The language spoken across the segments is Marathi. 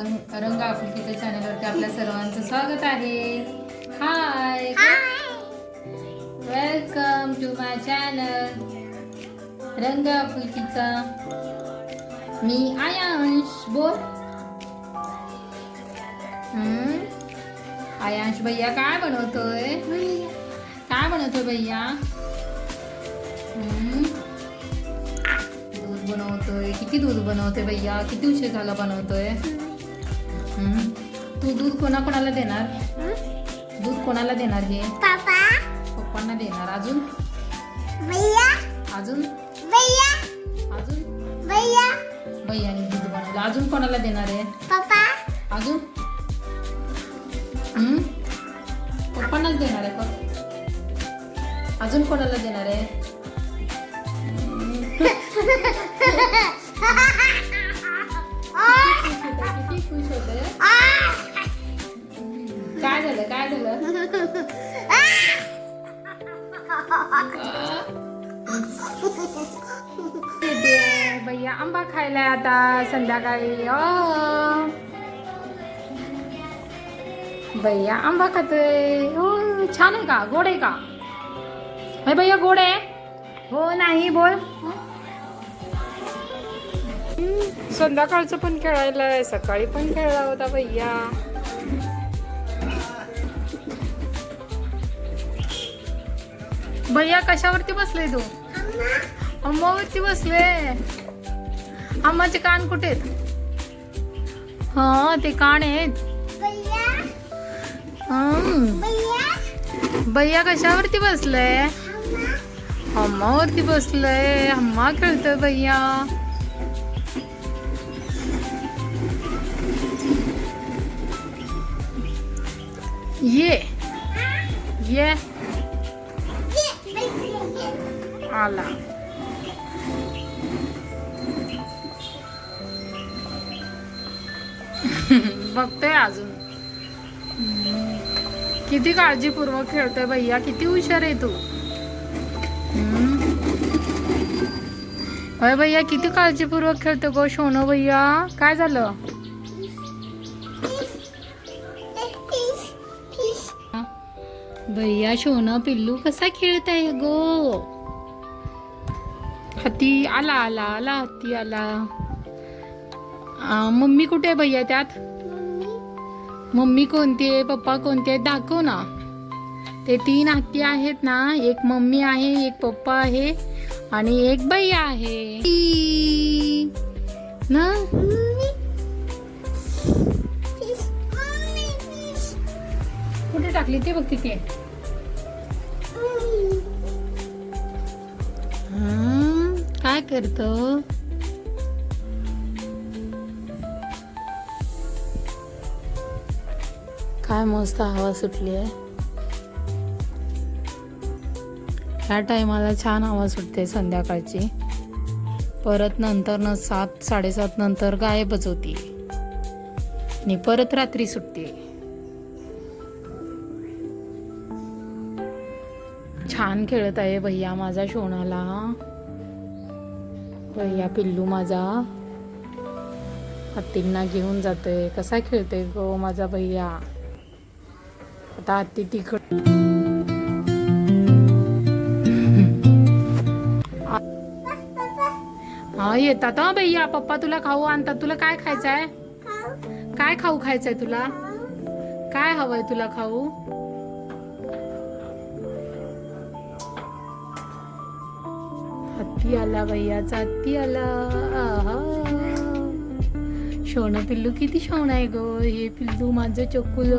रंग आपुलकीच्या चॅनलवरती आपल्या सर्वांचं स्वागत आहे. हाय, वेलकम टू माय चॅनल रंग आपुलकीचा. मी आयांश. बोल. आयांश भैया काय बनवतोय? काय बनवतोय भैया? दूध बनवतोय. किती दूध बनवतोय भैया? किती उशीर झाला बनवतोय? तू दूध कोणाला देणार? दूध कोणाला देणार? हे पप्पांना देणार. अजून अजून अजून भैयाने दूध बनवलं. अजून कोणाला देणार आहे? अजून पप्पांनाच देणार आहे. अजून कोणाला देणार आहे? किती खुश होते. काय झालं? काय झालं? भैया आंबा खायलाय आता संध्याकाळी. भैया आंबा खातोय. हो, छान आहे का? गोड आहे का? भैया गोड आहे? हो नाही बोल. संध्याकाळचं पण खेळायला, सकाळी पण खेळला होता भैया. भैया कशावरती बसले तू? अम्मावरती बसले. अम्माचे कान कुठे आहेत? हा, ते कान आहेत. भैया कशावरती बसले? अम्मावरती बसलंय. अम्मा खेळतोय भैया. ये आला. बघतोय अजून. किती काळजीपूर्वक खेळतोय भैया. किती हुशार आहे तू. अरे भैया किती काळजीपूर्वक खेळतो गो सोनू भैया. काय झालं? भैया सोना पिल्लू कसा खेळताय गो. हत्ती आला आला आला. हत्ती आला. मम्मी कुठे आहे भैया त्यात? मम्मी कोणती आहे? पप्पा कोणते आहेत? दाखव ना. ते 3 हत्ती आहेत ना. एक मम्मी आहे, एक पप्पा आहे आणि एक भैया आहे ना. कुठे टाकली ते बघ तिथे. काय करतो? काय मस्त हवा सुटली आहे. ह्या टायमाला छान हवा सुटते संध्याकाळची. परत नंतर 7-7:30 नंतर गायबच होती आणि परत रात्री सुटते. छान खेळत आहे भैया माझा सोनाला. भैया पिल्लू माझा हत्तींना घेऊन जातोय. कसा खेळतोय गो माझा भैया. आता हत्ती तिखट. हा येतात हा भैया. पप्पा तुला खाऊ आणतात. तुला काय खायचंय? काय खाऊ खायचंय तुला? काय हवंय तुला खाऊ? हत्ती आला भैयाचा. हत्ती आला. शोण पिल्लू किती शोण आहे गो. हे पिल्लू माझं चकुल.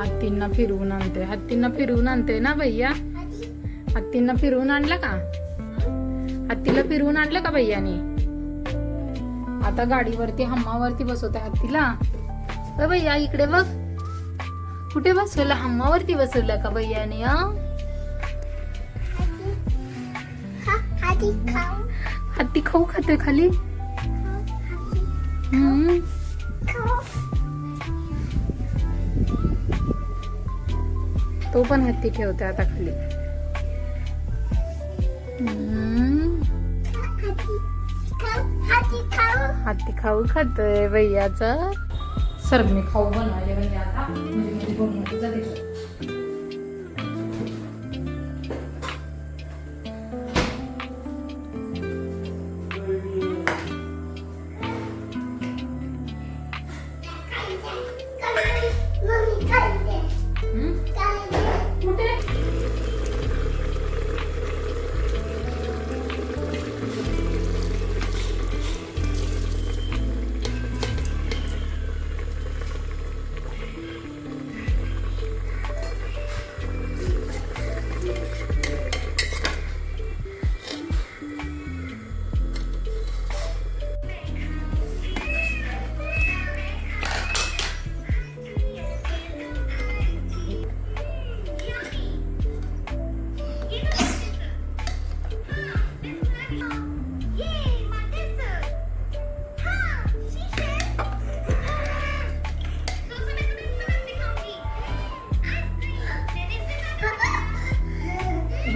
हत्तींना फिरवून आणते. हत्तींना फिरवून आणते ना भैया. हत्तींना फिरवून आणलं का? हत्तीला फिरवून आणलं का भैयानी? आता गाडीवरती हम्मावरती बसवते हत्तीला. भैया इकडे बघ. कुठे बसवलं? हम्मावरती बसवलं का भैयाने? हत्ती खाऊ खातोय खाली. तो पण हत्ती ठेवते आता खाली. खाऊ खातोय भैयाचा. सर मी खाऊ बनवायले म्हणजे आता म्हणजे बनवतो जा तिकडे.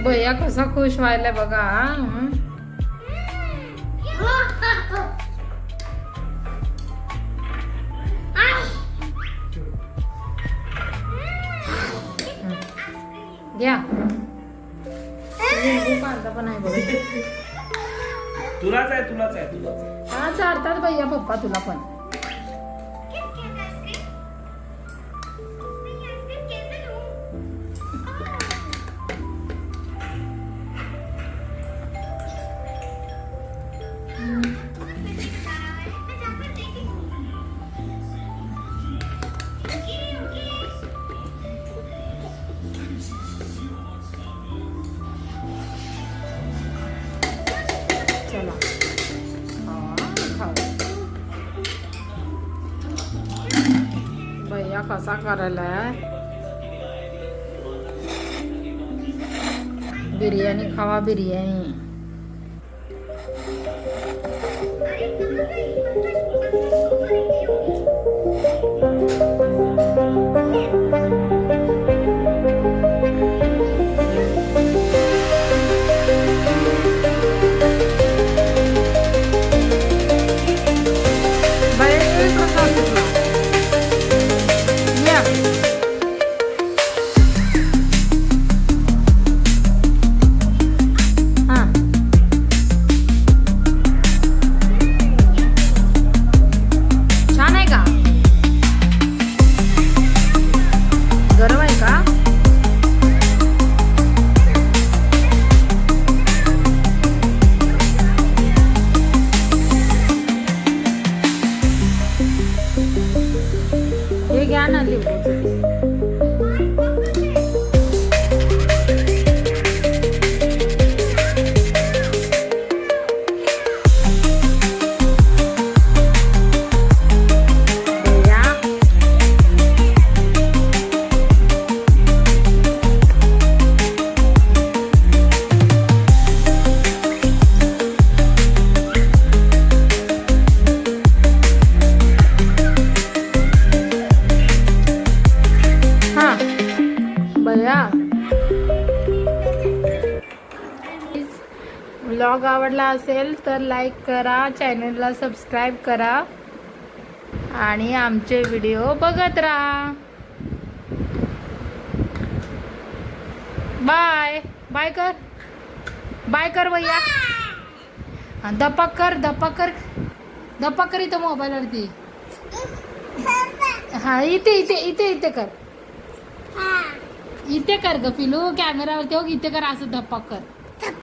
भैया कसा खुश व्हायला बघा. घ्या कांदा पण आहे बघ. तुलाच आहे. हा चारतात भैया पप्पा तुला पण. चला भैया कसा करायला. बिर्याणी खावा बिर्याणी. घ्या ना लिंबूचं. व्लॉग आवडला असेल तर लाईक करा, चॅनलला सबस्क्राईब करा आणि आमचे व्हिडिओ बघत राहा. बाय बाय कर. बाय कर भैया. दपक कर इथं मोबाईलवरती. हा इथे कर. इथे कर ग पिलू. कॅमेरावरती हो इथे कर. असं धप्पक कर.